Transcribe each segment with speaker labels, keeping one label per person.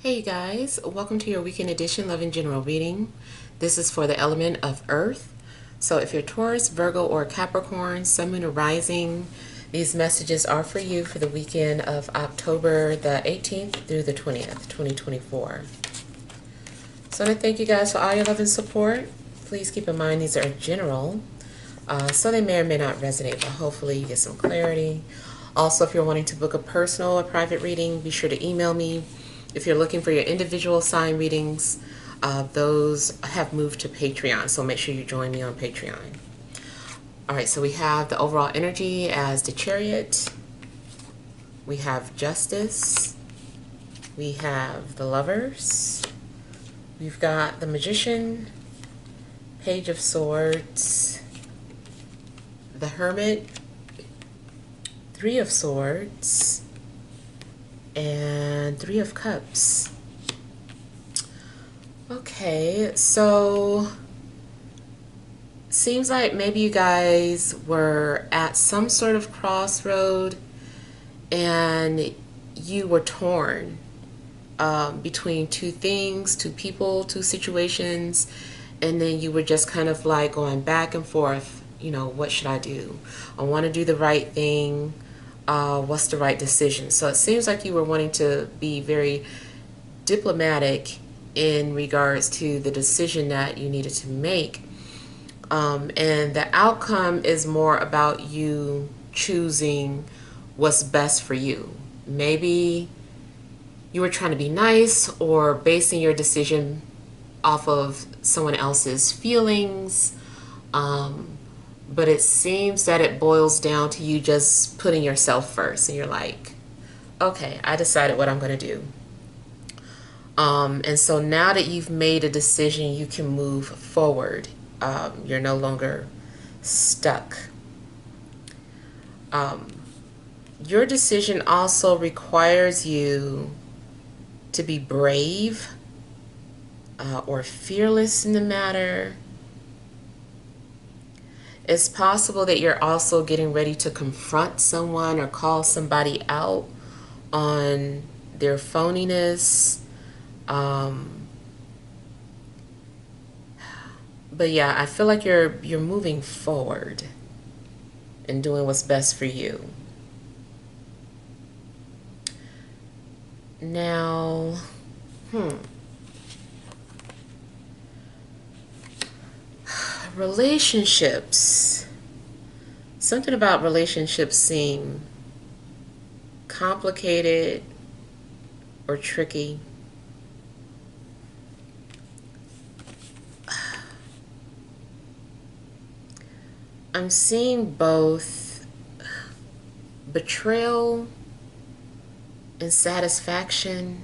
Speaker 1: Hey you guys, welcome to your weekend edition Love and General reading. This is for the element of Earth. So if you're Taurus, Virgo, or Capricorn, Sun, Moon, or Rising, these messages are for you for the weekend of October the 18th through the 20th, 2024. So I want to thank you guys for all your love and support. Please keep in mind these are general, so they may or may not resonate, but hopefully you get some clarity. Also, if you're wanting to book a personal or private reading, be sure to email me. If you're looking for your individual sign readings, those have moved to Patreon, so make sure you join me on Patreon. All right, so we have the overall energy as the Chariot. We have Justice. We have the Lovers. We've got the Magician, Page of Swords, the Hermit, Three of Swords, and Three of Cups. Okay, so seems like maybe you guys were at some sort of crossroad and you were torn between two things, two people, two situations, and then you were just kind of like going back and forth, you know, what should I do? I want to do the right thing. What's the right decision? So it seems like you were wanting to be very diplomatic in regards to the decision that you needed to make. And the outcome is more about you choosing what's best for you. Maybe you were trying to be nice or basing your decision off of someone else's feelings. But it seems that it boils down to you just putting yourself first. And you're like, okay, I decided what I'm going to do. And so now that you've made a decision, you can move forward. You're no longer stuck. Your decision also requires you to be brave or fearless in the matter. It's possible that you're also getting ready to confront someone or call somebody out on their phoniness. But yeah, I feel like you're moving forward and doing what's best for you. Now, relationships. Something about relationships seem complicated or tricky. I'm seeing both betrayal and satisfaction.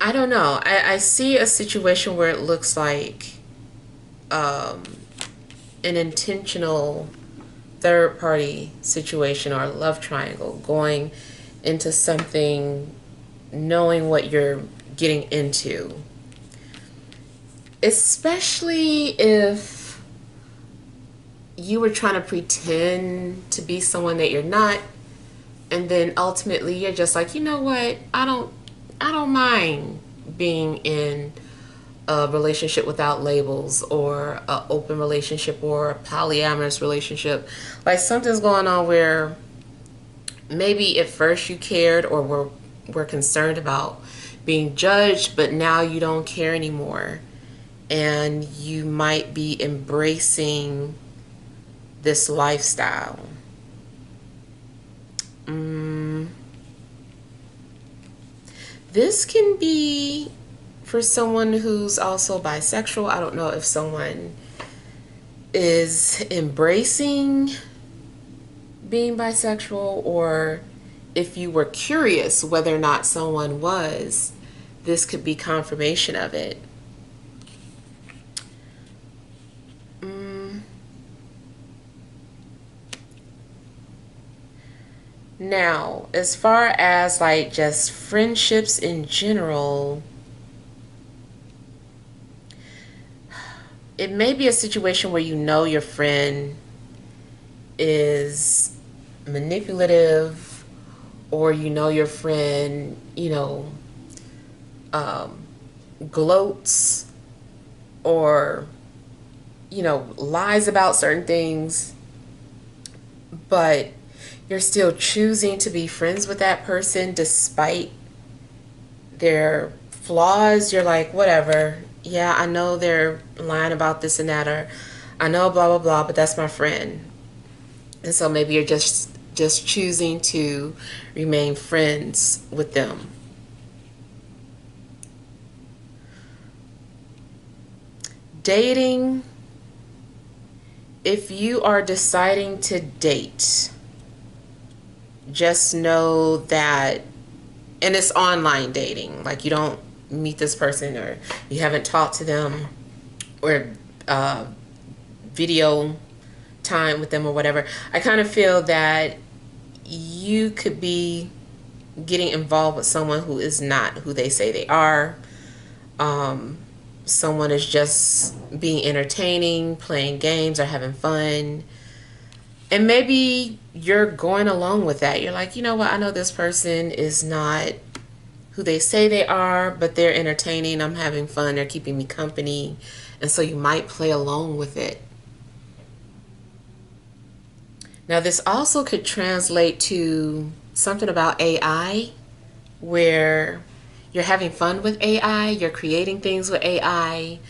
Speaker 1: I don't know. I see a situation where it looks like an intentional third party situation or a love triangle, going into something knowing what you're getting into. Especially if you were trying to pretend to be someone that you're not, and then ultimately you're just like, you know what, I don't mind being in a relationship without labels, or an open relationship, or a polyamorous relationship. Like something's going on where maybe at first you cared or were concerned about being judged, but now you don't care anymore, and you might be embracing this lifestyle. This can be for someone who's also bisexual. I don't know if someone is embracing being bisexual, or if you were curious whether or not someone was, this could be confirmation of it. Now, as far as like just friendships in general, it may be a situation where you know your friend is manipulative, or you know your friend, gloats, or lies about certain things, but you're still choosing to be friends with that person despite their flaws. You're like, whatever, yeah, I know they're lying about this and that, or I know blah blah blah, but that's my friend. And so maybe you're just choosing to remain friends with them. Dating, if you are deciding to date, just know that, and it's online dating, like you don't meet this person, or you haven't talked to them, or video time with them or whatever. I kind of feel that you could be getting involved with someone who is not who they say they are. Someone is just being entertaining, playing games, or having fun. And maybe you're going along with that. You're like, you know what? I know this person is not who they say they are, but they're entertaining. I'm having fun. They're keeping me company. And so you might play along with it. Now, this also could translate to something about AI, where you're having fun with AI, you're creating things with AI.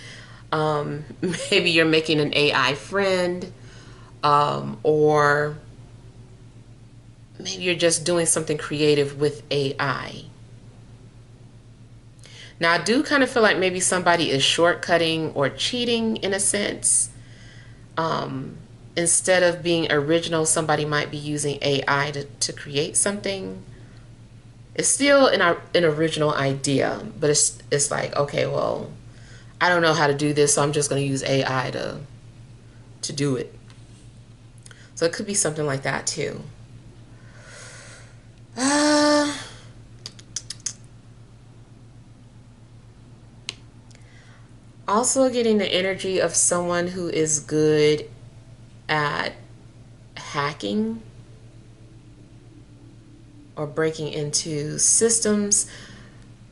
Speaker 1: Maybe you're making an AI friend, or maybe you're just doing something creative with AI. Now, I do kind of feel like maybe somebody is shortcutting or cheating in a sense. Instead of being original, somebody might be using AI to create something. It's still an original idea, but it's like, okay, well, I don't know how to do this, so I'm just going to use AI to do it. So it could be something like that too. Also getting the energy of someone who is good at hacking or breaking into systems.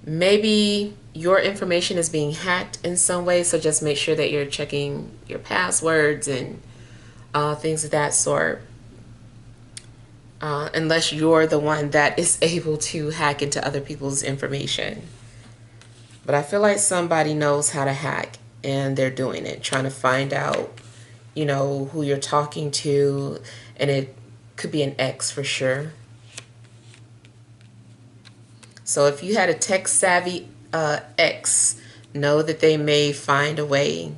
Speaker 1: Maybe your information is being hacked in some way, so just make sure that you're checking your passwords and things of that sort. Unless you're the one that is able to hack into other people's information. But I feel like somebody knows how to hack and they're doing it, trying to find out, who you're talking to, and it could be an ex for sure. So if you had a tech savvy ex, know that they may find a way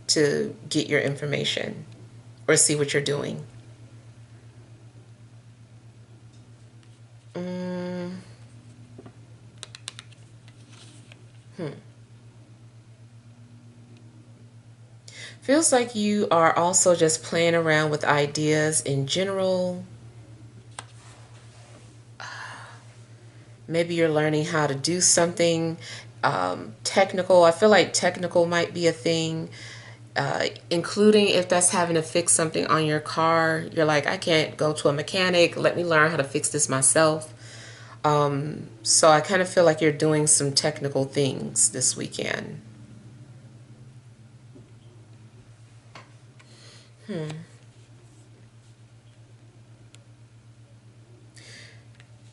Speaker 1: to get your information or see what you're doing. Feels like you are also just playing around with ideas in general. Maybe you're learning how to do something technical. I feel like technical might be a thing, including if that's having to fix something on your car. You're like, I can't go to a mechanic. Let me learn how to fix this myself. So I kind of feel like you're doing some technical things this weekend.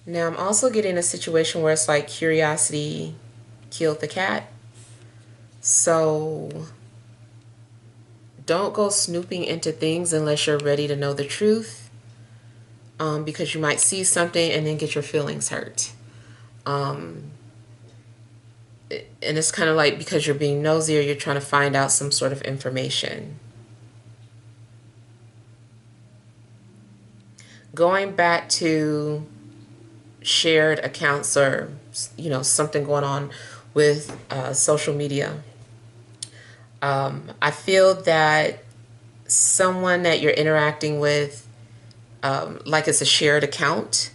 Speaker 1: Now I'm also getting a situation where it's like curiosity killed the cat. So don't go snooping into things unless you're ready to know the truth, because you might see something and then get your feelings hurt. And it's kind of like because you're being nosy, or you're trying to find out some sort of information. Going back to shared accounts, or something going on with social media, I feel that someone that you're interacting with, like it's a shared account,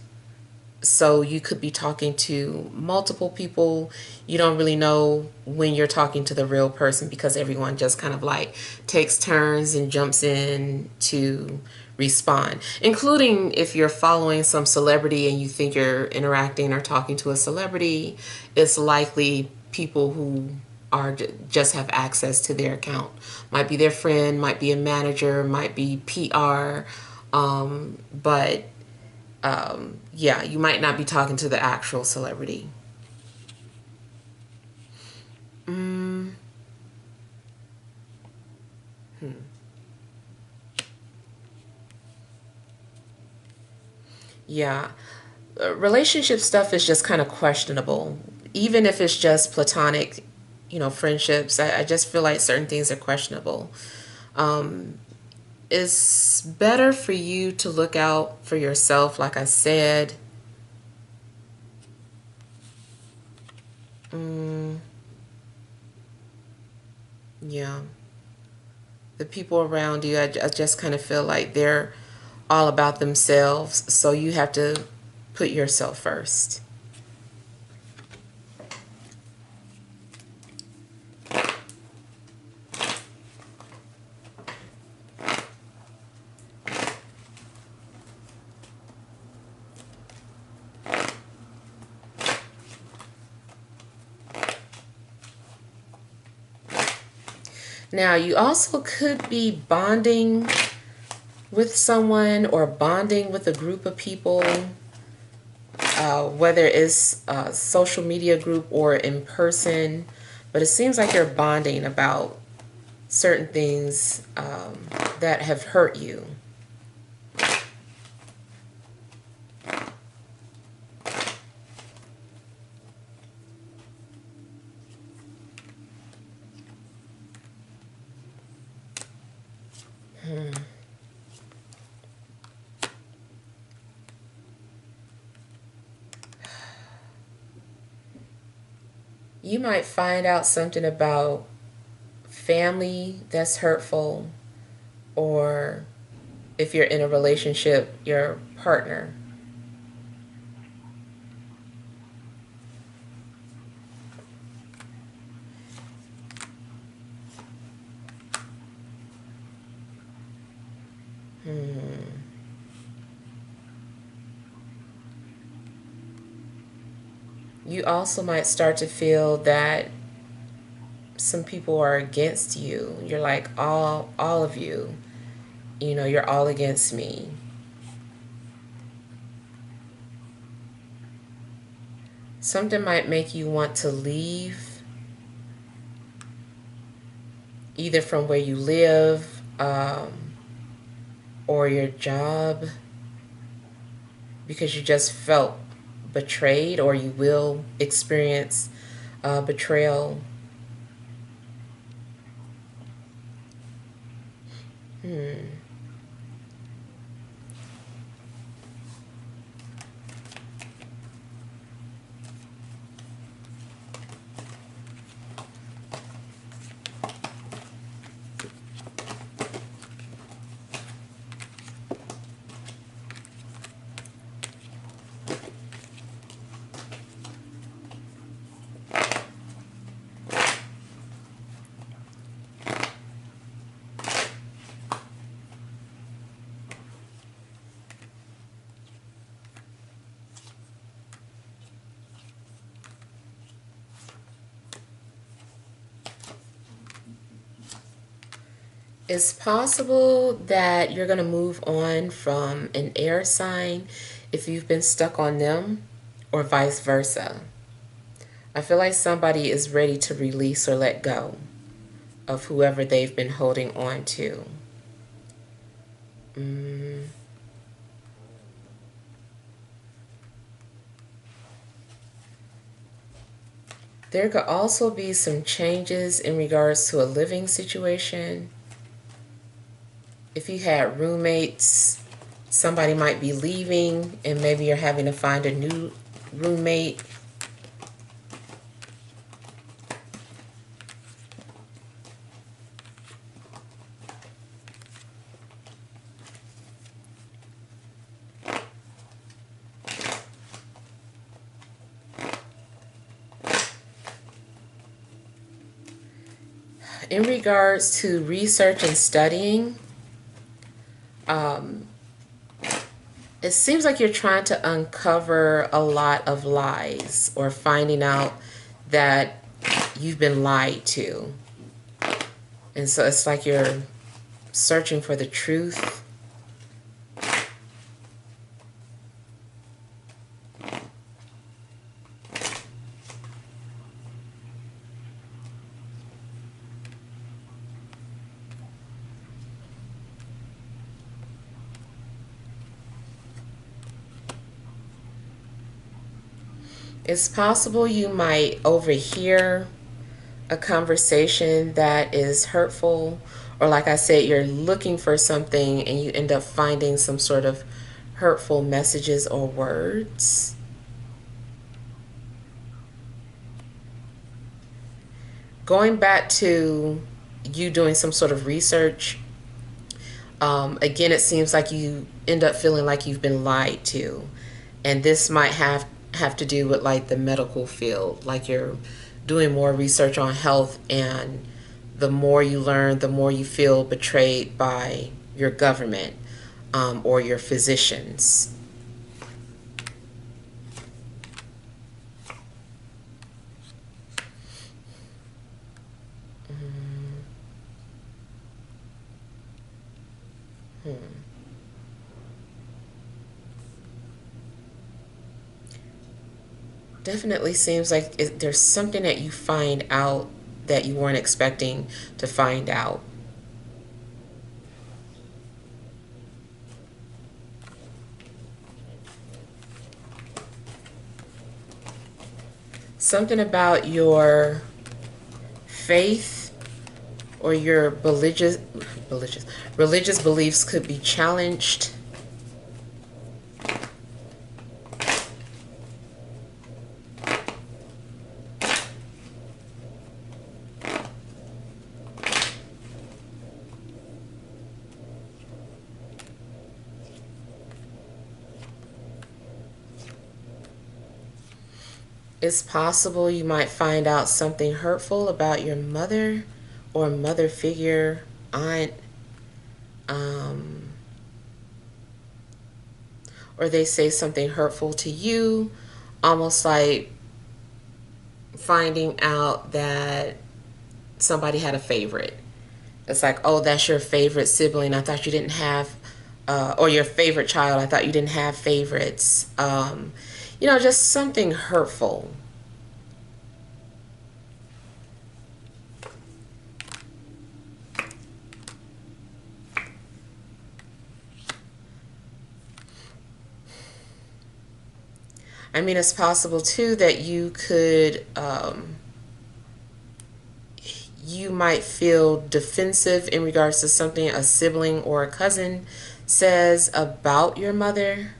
Speaker 1: So you could be talking to multiple people. You don't really know when you're talking to the real person because everyone just kind of like takes turns and jumps in to respond, including if you're following some celebrity and you think you're interacting or talking to a celebrity. It's likely people who are just have access to their account. Might be their friend, might be a manager, might be PR, but yeah, you might not be talking to the actual celebrity. Mm, yeah. Relationship stuff is just kind of questionable. Even if it's just platonic, friendships, I just feel like certain things are questionable. Um, it's better for you to look out for yourself, like I said. Mm, yeah. The people around you, I just kind of feel like they're all about themselves. So you have to put yourself first. Now, you also could be bonding with someone or bonding with a group of people, whether it's a social media group or in person. But it seems like you're bonding about certain things that have hurt you. You might find out something about family that's hurtful, or if you're in a relationship, your partner. Hmm. You also might start to feel that some people are against you. You're like, all of you, you're all against me. Something might make you want to leave, either from where you live, or your job, because you just felt betrayed, or you will experience betrayal. Hmm. It's possible that you're going to move on from an air sign if you've been stuck on them, or vice versa. I feel like somebody is ready to release or let go of whoever they've been holding on to. Mm. There could also be some changes in regards to a living situation. If you had roommates, somebody might be leaving and maybe you're having to find a new roommate. In regards to research and studying, it seems like you're trying to uncover a lot of lies or finding out that you've been lied to. And so it's like you're searching for the truth. It's possible you might overhear a conversation that is hurtful, or like I said, you're looking for something and you end up finding some sort of hurtful messages or words. Going back to you doing some sort of research, again, it seems like you end up feeling like you've been lied to. And this might have to do with like the medical field, like you're doing more research on health, and the more you learn, the more you feel betrayed by your government or your physicians. Definitely seems like there's something that you find out that you weren't expecting to find out. Something about your faith or your religious beliefs could be challenged. It's possible you might find out something hurtful about your mother or mother figure, aunt, or they say something hurtful to you, almost like finding out that somebody had a favorite. It's like, oh, that's your favorite sibling. I thought you didn't have, or your favorite child. I thought you didn't have favorites. Just something hurtful. I mean, it's possible too that you might feel defensive in regards to something a sibling or a cousin says about your mother.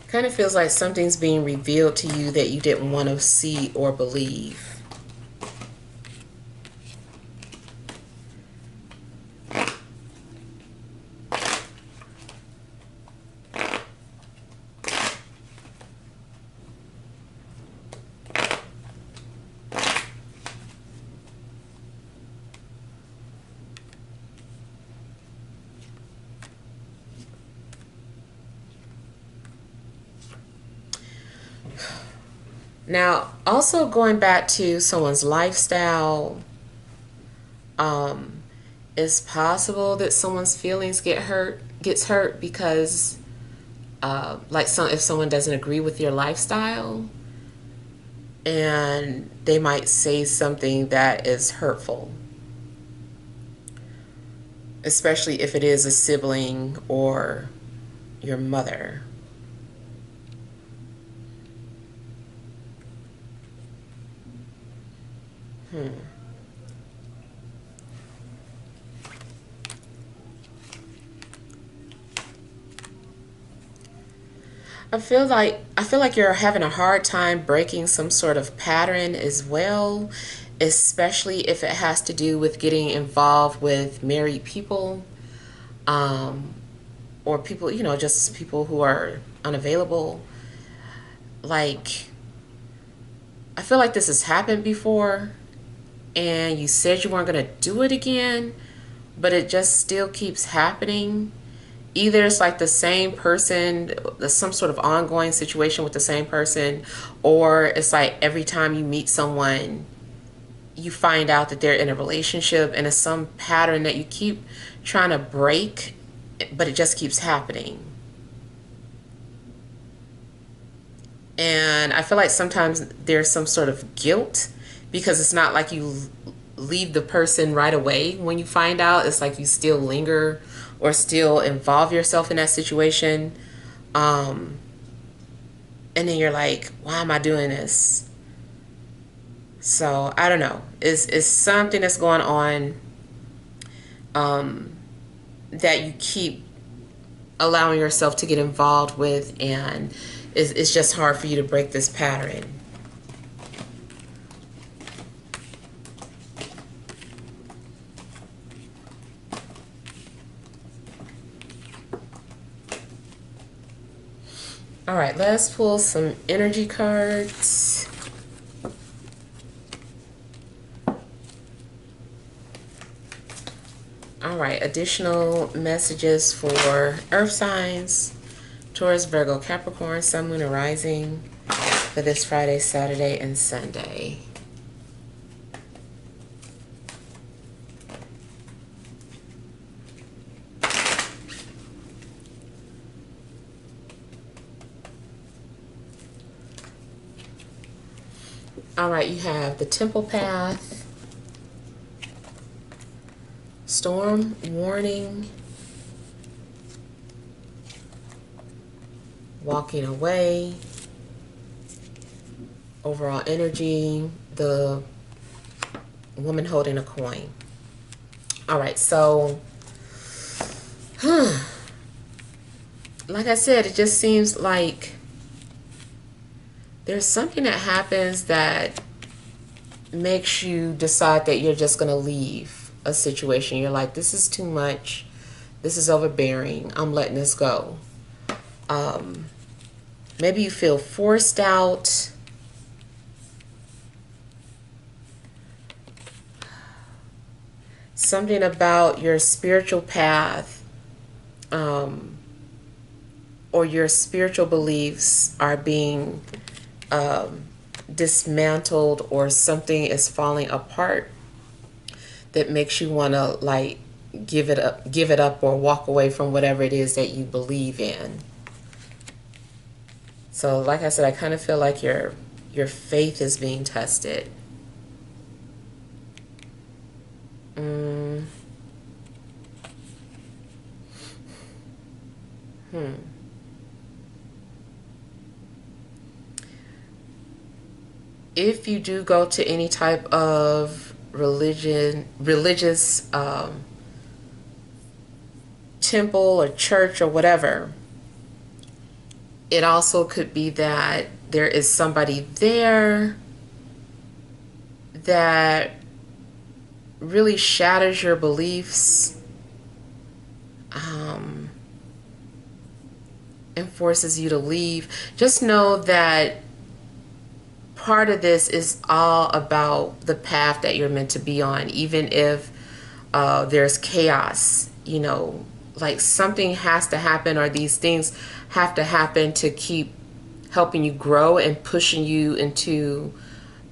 Speaker 1: Kind of feels like something's being revealed to you that you didn't want to see or believe. Now, also going back to someone's lifestyle, it's possible that someone's feelings gets hurt because, if someone doesn't agree with your lifestyle, and they might say something that is hurtful, especially if it is a sibling or your mother. I feel like you're having a hard time breaking some sort of pattern as well, especially if it has to do with getting involved with married people. Um, or people, just people who are unavailable. Like, I feel like this has happened before, and you said you weren't going to do it again, but it just still keeps happening. Either it's like the same person, there's some sort of ongoing situation with the same person, or it's like every time you meet someone, you find out that they're in a relationship, and it's some pattern that you keep trying to break, but it just keeps happening. And I feel like sometimes there's some sort of guilt, because it's not like you leave the person right away when you find out. It's like you still linger or still involve yourself in that situation. And then you're like, why am I doing this? So I don't know. It's something that's going on, that you keep allowing yourself to get involved with, and it's just hard for you to break this pattern. All right, let's pull some energy cards. All right, additional messages for Earth signs, Taurus, Virgo, Capricorn, Sun, Moon, and Rising for this Friday, Saturday, and Sunday. All right, you have the Temple Path, Storm Warning, Walking Away, Overall Energy, the Woman Holding a Coin. All right, so, like I said, it just seems like there's something that happens that makes you decide that you're just going to leave a situation. You're like, this is too much. This is overbearing. I'm letting this go. Maybe you feel forced out. Something about your spiritual path, or your spiritual beliefs are being dismantled, or something is falling apart that makes you want to like give it up or walk away from whatever it is that you believe in. So like I said, I kind of feel like your faith is being tested. If you do go to any type of religious temple or church or whatever, it also could be that there is somebody there that really shatters your beliefs, and forces you to leave. Just know that part of this is all about the path that you're meant to be on. Even if there's chaos, like something has to happen, or these things have to happen to keep helping you grow and pushing you into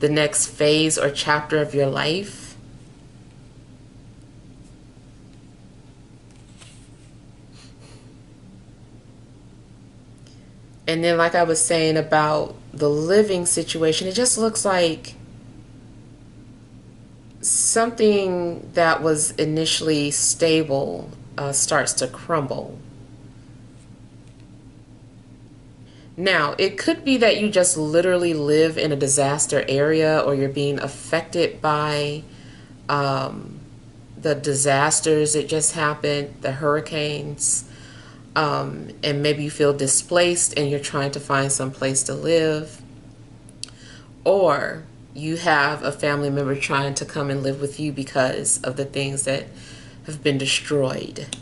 Speaker 1: the next phase or chapter of your life. And then, like I was saying about the living situation, it just looks like something that was initially stable starts to crumble. Now, it could be that you just literally live in a disaster area, or you're being affected by the disasters that just happened, the hurricanes. And maybe you feel displaced and you're trying to find some place to live. Or you have a family member trying to come and live with you because of the things that have been destroyed.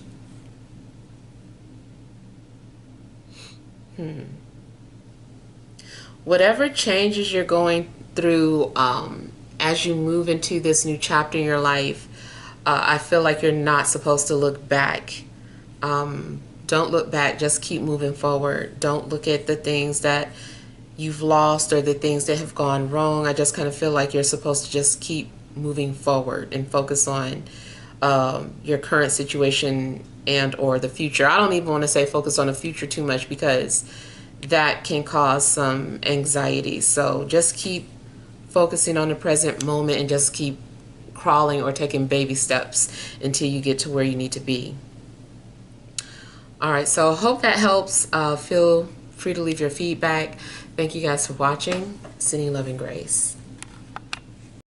Speaker 1: Whatever changes you're going through as you move into this new chapter in your life, I feel like you're not supposed to look back. Don't look back. Just keep moving forward. Don't look at the things that you've lost or the things that have gone wrong. I just kind of feel like you're supposed to just keep moving forward and focus on your current situation and or the future. I don't even want to say focus on the future too much because that can cause some anxiety. So just keep focusing on the present moment and just keep crawling or taking baby steps until you get to where you need to be. All right, so I hope that helps. Feel free to leave your feedback. Thank you guys for watching. Sending love and grace.